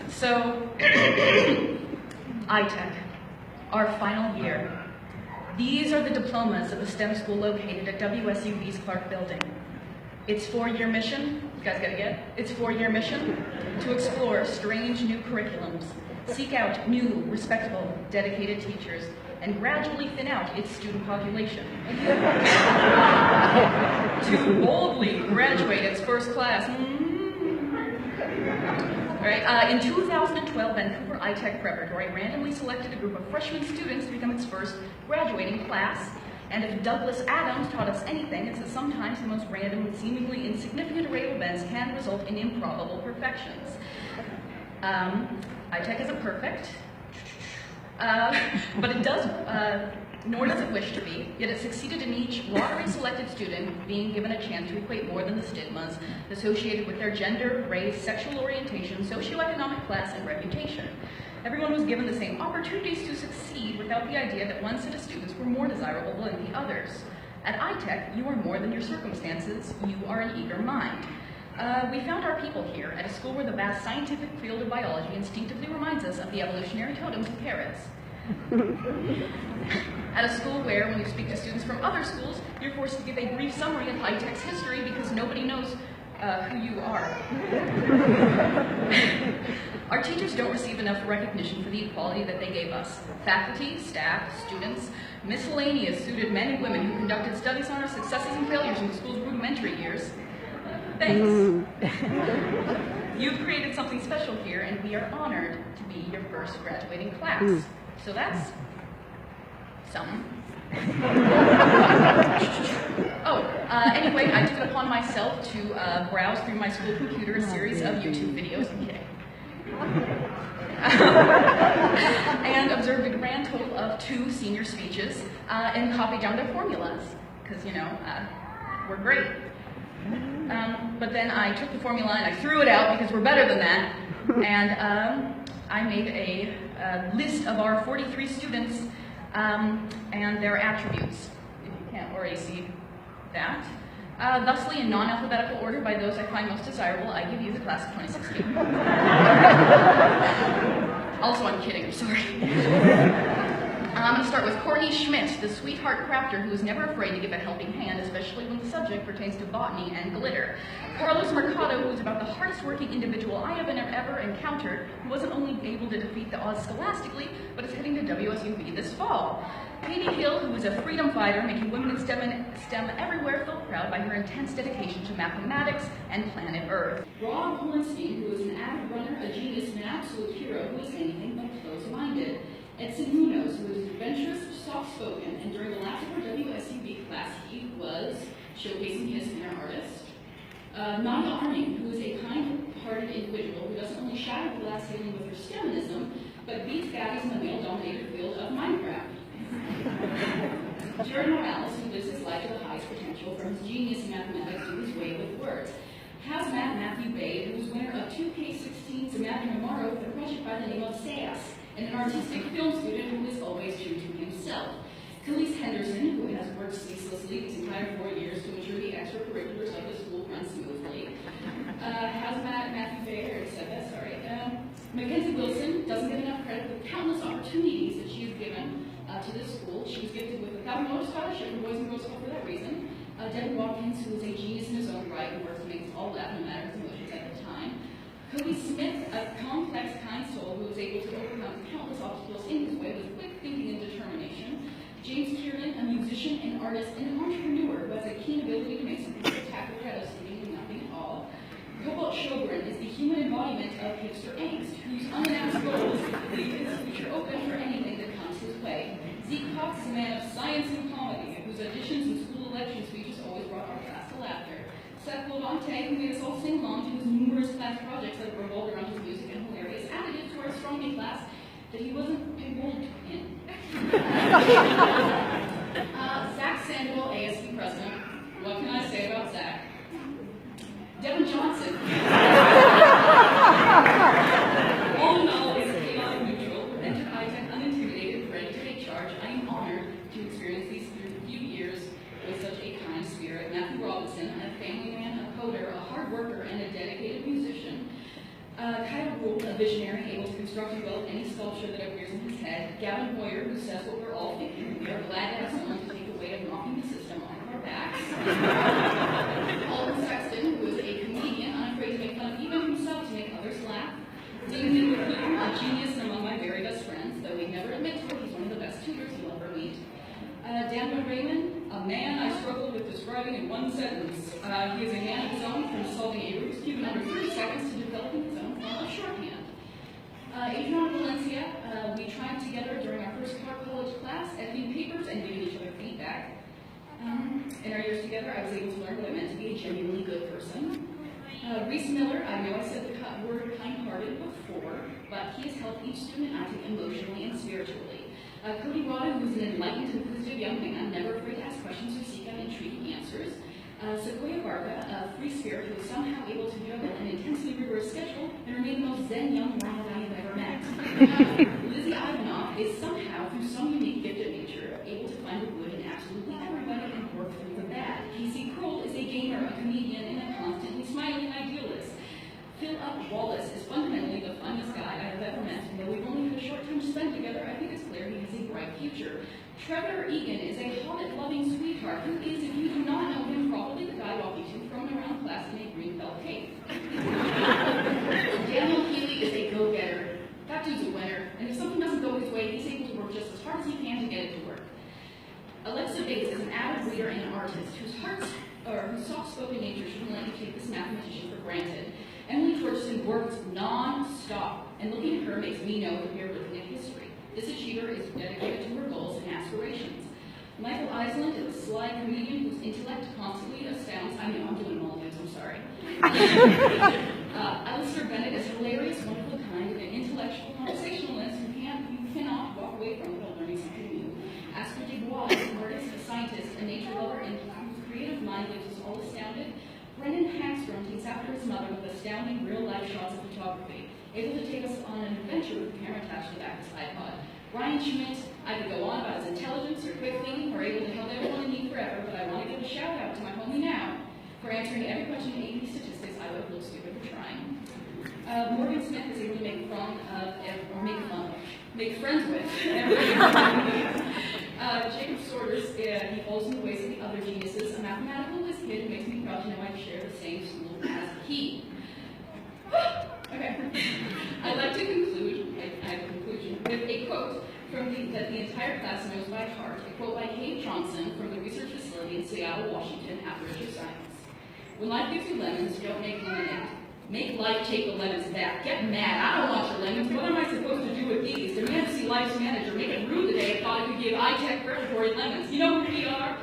So, iTech, our final year. These are the diplomas of the STEM school located at WSUV's Clark Building. Its 4-year mission, you guys gotta get, its 4-year mission, to explore strange new curriculums, seek out new, respectable, dedicated teachers, and gradually thin out its student population. To boldly graduate its first class. Right. In 2012, Vancouver iTech Preparatory randomly selected a group of freshman students to become its first graduating class. And if Douglas Adams taught us anything, it's that sometimes the most random and seemingly insignificant array of events can result in improbable perfections. iTech isn't perfect, but it does, nor does it wish to be, yet it succeeded in each lottery-selected student being given a chance to equate more than the stigmas associated with their gender, race, sexual orientation, socioeconomic class, and reputation. Everyone was given the same opportunities to succeed without the idea that one set of students were more desirable than the others. At iTech, you are more than your circumstances, you are an eager mind. We found our people here at a school where the vast scientific field of biology instinctively reminds us of the evolutionary totems of Paris. At a school where, when you speak to students from other schools, you're forced to give a brief summary of iTech's history because nobody knows who you are. Our teachers don't receive enough recognition for the equality that they gave us. Faculty, staff, students, miscellaneous suited men and women who conducted studies on our successes and failures in the school's rudimentary years. Thanks. You've created something special here, and we are honored to be your first graduating class. So that's something. Anyway, I took it upon myself to browse through my school computer a series of YouTube videos. I'm kidding. And observed a grand total of 2 senior speeches and copied down their formulas, because, you know, we're great. But then I took the formula and I threw it out because we're better than that, and I made a list of our 43 students and their attributes, if you can't already see that. Thusly, in non-alphabetical order by those I find most desirable, I give you the class of 2016. Also, I'm kidding, I'm sorry. I'm going to start with Courtney Schmidt, the sweetheart crafter who is never afraid to give a helping hand, especially when the subject pertains to botany and glitter. Carlos Mercado, who is about the hardest working individual I have ever encountered, who wasn't only able to defeat the odds scholastically, but is heading to WSUV this fall. Katie Hill, who is a freedom fighter, making women in STEM everywhere feel proud by her intense dedication to mathematics and planet Earth. Rob Hornstein, who is an avid runner, a genius, and an absolute hero who is anything but close-minded. Edson Munoz, who is adventurous, soft-spoken, and during the last of our WSUV class, he was showcasing his inner artist. Nadia Arning, who is a kind-hearted individual who doesn't only shatter the glass ceiling with her STEMism, but beats gaddies in the male-dominated field of Minecraft. Jared Morales, who lives his life to the highest potential from his genius in mathematics to his way with words. Hazmat Matthew Bade, who is winner of 2K16's Imagine Tomorrow with a project by the name of Sayas, and an artistic film student who is always true to himself. Khalees Henderson, who has worked ceaselessly these entire 4 years to ensure the extracurriculars of the school run smoothly. Hazmat Matthew Bade, I already said that, sorry. Mackenzie Wilson doesn't get enough credit for the countless opportunities that she has given to this school. She was gifted with a $1,000 scholarship for Boys and Girls Club for that reason. Devin Watkins, who is a genius in his own right and works to make us all laugh no matter his emotions at the time. Cody Smith, a complex, kind soul who is able to overcome countless obstacles in his way with quick thinking and determination. James Kiernan, a musician, an artist, and an entrepreneur who has a keen ability to make something spectacular out of seemingly nothing at all. Cobalt Shogren is the human embodiment of hipster angst, whose unannounced goals leave his future open for anything that comes his way. Zeke Cox is a man of science and comedy, whose auditions and school election speeches always brought our class to laughter. Seth Levante, who made us all sing along to his numerous class projects that revolved around his music and hilarious attitude to our astronomy class that he wasn't enrolled in. Zach Sandoval, ASB president. What can I say about Zach? Devin Johnson. All in all, is chaotic neutral, entered iTech unintimidated, ready to take charge. I am honored to experience these few years with such a kind spirit. Matthew Robinson, a family man, a coder, a hard worker, and a dedicated musician. Kyle Gould, a visionary able to construct and build any sculpture that appears in his head. Gavin Hoyer, who says what we're all thinking. We are glad to have someone to take the weight of knocking the system off our backs. Alden Sexton, who is a comedian, unafraid to make fun of even himself to make others laugh. David Blue, a genius and among my very best friends, though he never admits to it, he's one of the best tutors you'll ever meet. Daniel Raymond, a man I struggled with describing in one sentence. He is a man of his own, from solving a Rubik's Cube in under 30 seconds to developing his own form of shorthand. Adriana Valencia, we tried together during our first college class, editing papers and giving each other feedback. In our years together, I was able to learn what it meant to be a genuinely good person. Reese Miller, I know I said the word kind-hearted before, but he has helped each student at iTech emotionally and spiritually. Cody Rodden, who's an enlightened, inquisitive young man, never afraid to ask questions or seek out intriguing answers. Sequoia Varga, a free spirit who is somehow able to juggle an intensely rigorous schedule and remain the most zen young lad I have ever met. Lizzie Ivanoff is somehow, through some unique gift of nature, able to find the good in absolutely everybody and work through the bad. Casey Kroll is a gamer, a comedian, and a constantly smiling idealist. Phil Wallace is fundamentally the funnest guy I have ever met, and though we've only had a short time spent together, I think it's clear he has a bright future. Trevor Egan is a hobbit-loving sweetheart who is, if you do not know him, probably the guy walking to and from around class in a green felt cape. Daniel Healy is a go-getter. That dude's a winner, and if something doesn't go his way, he's able to work just as hard as he can to get it to work. Alexa Bates is an avid reader and an artist whose soft-spoken nature shouldn't let you take this mathematician for granted. Emily Torgerson works non-stop, and looking at her makes me know that we are looking at history. This achiever is dedicated to her goals and aspirations. Michael Island is a sly comedian whose intellect constantly astounds. I know, I'm doing mulligans, I'm sorry. Alistair Bennett is hilarious, one of a kind, and an intellectual conversationalist who you cannot walk away from without learning something new. Asper Dubois is an artist, a scientist, a nature lover, and whose creative mind leaves us all astounded. Brendan Hagstrom takes after his mother with astounding real-life shots of photography, able to take us on an adventure with a camera attached to the back of his iPod. Ryan Schmidt, I could go on about his intelligence or quick thinking or able to help everyone in need forever, but I want to give a shout-out to my homie now for answering every question in AP statistics. I would have looked stupid for trying. Morgan Smith is able to make friends with everyone. Jacob Sorters, he falls in the ways of the other geniuses, a mathematical whiz kid who makes me proud to know I share the same school as he. Okay. I'd like to conclude, I have a conclusion, with a quote that the entire class knows by heart, a quote by Kate Johnson from the research facility in Seattle, Washington, at Richard Science. When life gives you lemons, don't make lemonade. Make life take the lemons back. Get mad. I don't want your lemons. What am I supposed to do with these? Demand to see life's manager. Make it rude today. I thought it could give iTech preparatory lemons. You know who we are?